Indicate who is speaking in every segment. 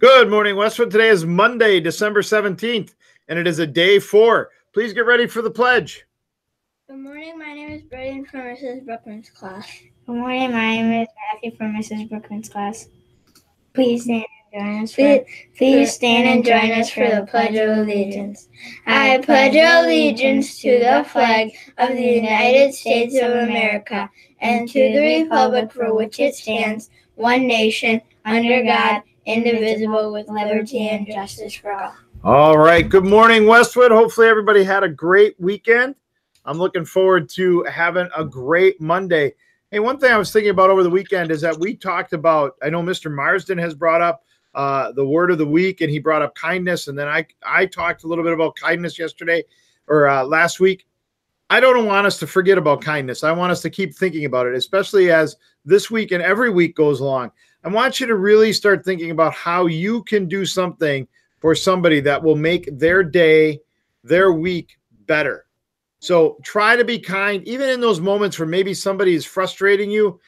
Speaker 1: Good morning, Westwood. Today is Monday, December 17th, and it is a day 4. Please get ready for the pledge.
Speaker 2: Good morning. My name is Braden from Mrs. Brookman's class.
Speaker 3: Good morning. My name is Matthew from Mrs. Brookman's class. Please stand and join us.
Speaker 2: Please stand and join us for the Pledge of Allegiance. I pledge allegiance to the flag of the United States of America and to the republic for which it stands, one nation, under God, indivisible, with liberty and justice for all.
Speaker 1: All right. Good morning, Westwood. Hopefully everybody had a great weekend. I'm looking forward to having a great Monday. Hey, one thing I was thinking about over the weekend is that we talked about, I know Mr. Marsden has brought up the word of the week, and he brought up kindness. And then I talked a little bit about kindness yesterday or last week. I don't want us to forget about kindness. I want us to keep thinking about it, especially as this week and every week goes along. I want you to really start thinking about how you can do something for somebody that will make their day, their week better. So try to be kind, even in those moments where maybe somebody is frustrating you.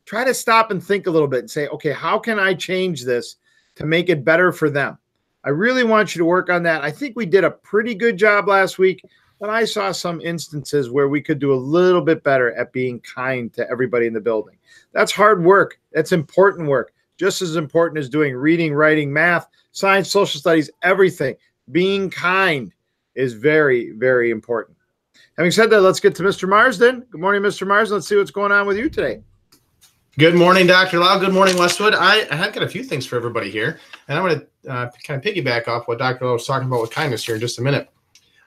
Speaker 1: Try to stop and think a little bit and say, okay, how can I change this to make it better for them? I really want you to work on that. I think we did a pretty good job last week, but I saw some instances where we could do a little bit better at being kind to everybody in the building. That's hard work. That's important work. Just as important as doing reading, writing, math, science, social studies, everything. Being kind is very, very important. Having said that, let's get to Mr. Marsden. Good morning, Mr. Marsden. Let's see what's going on with you today.
Speaker 4: Good morning, Dr. Lau. Good morning, Westwood. I have got a few things for everybody here, and I'm going to kind of piggyback off what Dr. Lau was talking about with kindness here in just a minute.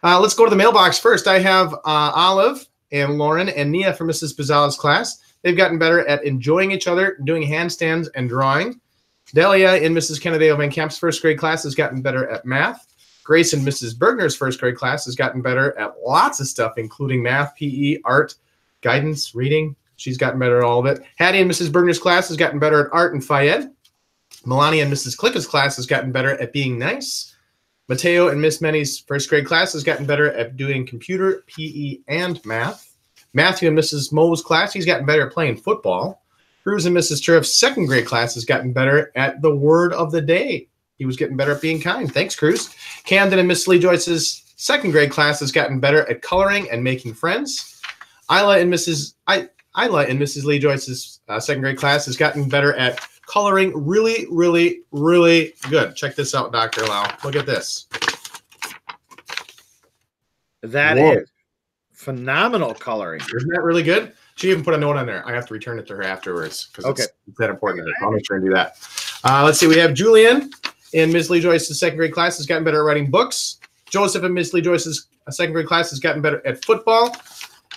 Speaker 4: Let's go to the mailbox first. I have Olive and Lauren and Nia from Mrs. Bazala's class. They've gotten better at enjoying each other, doing handstands, and drawing. Delia in Mrs. Kennedy Van Camp's first grade class has gotten better at math. Grace in Mrs. Bergner's first grade class has gotten better at lots of stuff, including math, PE, art, guidance, reading. She's gotten better at all of it. Hattie in Mrs. Bergner's class has gotten better at art and Phi-Ed. Melania in Mrs. Klicka's class has gotten better at being nice. Mateo in Miss Menny's first grade class has gotten better at doing computer, PE, and math. Matthew in Mrs. Moe's class, he's gotten better at playing football. Cruz in Mrs. Turf's second grade class has gotten better at the word of the day. He was getting better at being kind. Thanks, Cruz. Camden in Miss Lee Joyce's second grade class has gotten better at coloring and making friends. Isla in Mrs. Lee Joyce's second grade class has gotten better at coloring really, really, really good. Check this out, Dr. Lau. Look at this.
Speaker 1: That is phenomenal coloring.
Speaker 4: Isn't that really good? She even put a note on there. I have to return it to her afterwards because it's that important to her. I'll make sure and do that. Let's see. We have Julian in Ms. Lee Joyce's second grade class has gotten better at writing books. Joseph in Ms. Lee Joyce's second grade class has gotten better at football.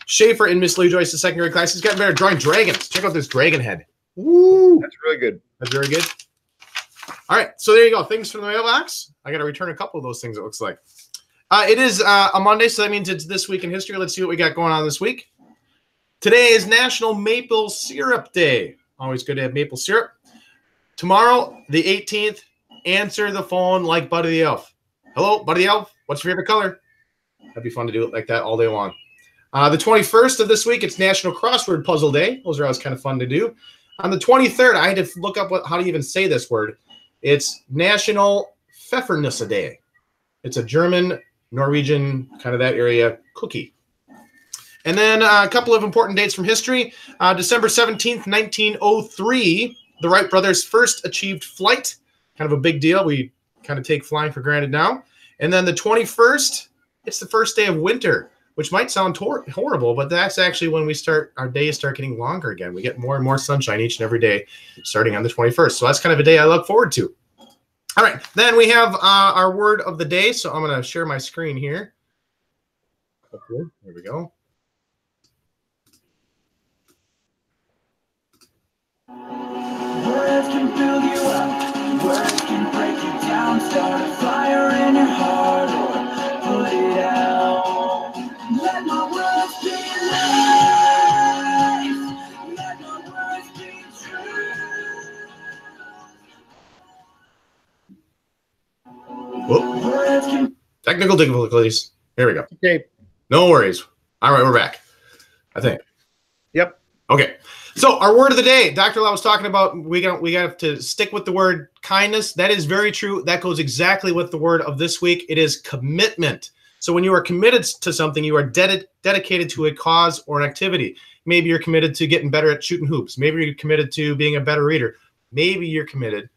Speaker 4: Schaefer in Ms. Lee Joyce's second grade class has gotten better at drawing dragons. Check out this dragon head.
Speaker 1: Woo! That's really good.
Speaker 4: That's very good. All right. So there you go. Things from the mailbox. I got to return a couple of those things, it looks like. It is a Monday, so that means it's This Week in History. Let's see what we got going on this week. Today is National Maple Syrup Day. Always good to have maple syrup. Tomorrow, the 18th, answer the phone like Buddy the Elf. Hello, Buddy the Elf. What's your favorite color? That'd be fun to do it like that all day long. The 21st of this week, it's National Crossword Puzzle Day. Those are always kind of fun to do. On the 23rd, I had to look up how to even say this word. It's National Pfeffernusse Day. It's a German, Norwegian, kind of that area cookie. And then a couple of important dates from history. December 17th, 1903, the Wright brothers first achieved flight. Kind of a big deal. We kind of take flying for granted now. And then the 21st, it's the first day of winter, which might sound horrible, but that's actually when our days start getting longer again. We get more and more sunshine each and every day starting on the 21st. So that's kind of a day I look forward to. All right, then we have our word of the day. So I'm going to share my screen here. Okay, there we go.
Speaker 5: Words can build you up, words can break you down, start a fire in your heart or put it out. Let my words be life, let my words be true.
Speaker 4: Whoop. Technical difficulties. Here we go.
Speaker 1: Okay.
Speaker 4: No worries. All right, we're back, I think.
Speaker 1: Yep.
Speaker 4: Okay. So our word of the day, Dr. Lau was talking about, we got to stick with the word kindness. That is very true. That goes exactly with the word of this week. It is commitment. So when you are committed to something, you are dedicated to a cause or an activity. Maybe you're committed to getting better at shooting hoops. Maybe you're committed to being a better reader. Maybe you're committed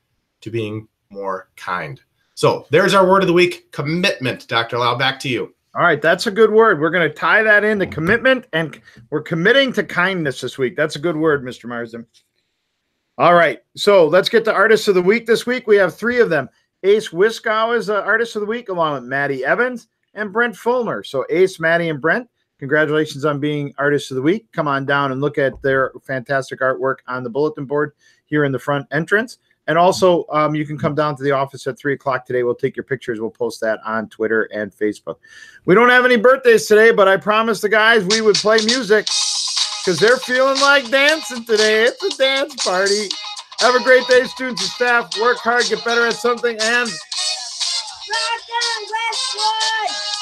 Speaker 4: to being more kind. So there's our word of the week, commitment. Dr. Lau, back to you.
Speaker 1: All right, that's a good word. We're going to tie that into commitment, and we're committing to kindness this week. That's a good word, Mr. Marsden. All right, so let's get to Artists of the Week this week. We have 3 of them. Ace Wiskow is Artist of the Week, along with Maddie Evans and Brent Fulmer. So Ace, Maddie, and Brent, congratulations on being Artists of the Week. Come on down and look at their fantastic artwork on the bulletin board here in the front entrance. And also, you can come down to the office at 3 o'clock today. We'll take your pictures. We'll post that on Twitter and Facebook. We don't have any birthdays today, but I promised the guys we would play music because they're feeling like dancing today. It's a dance party. Have a great day, students and staff. Work hard, get better at something, and
Speaker 2: Rock on, Westwood!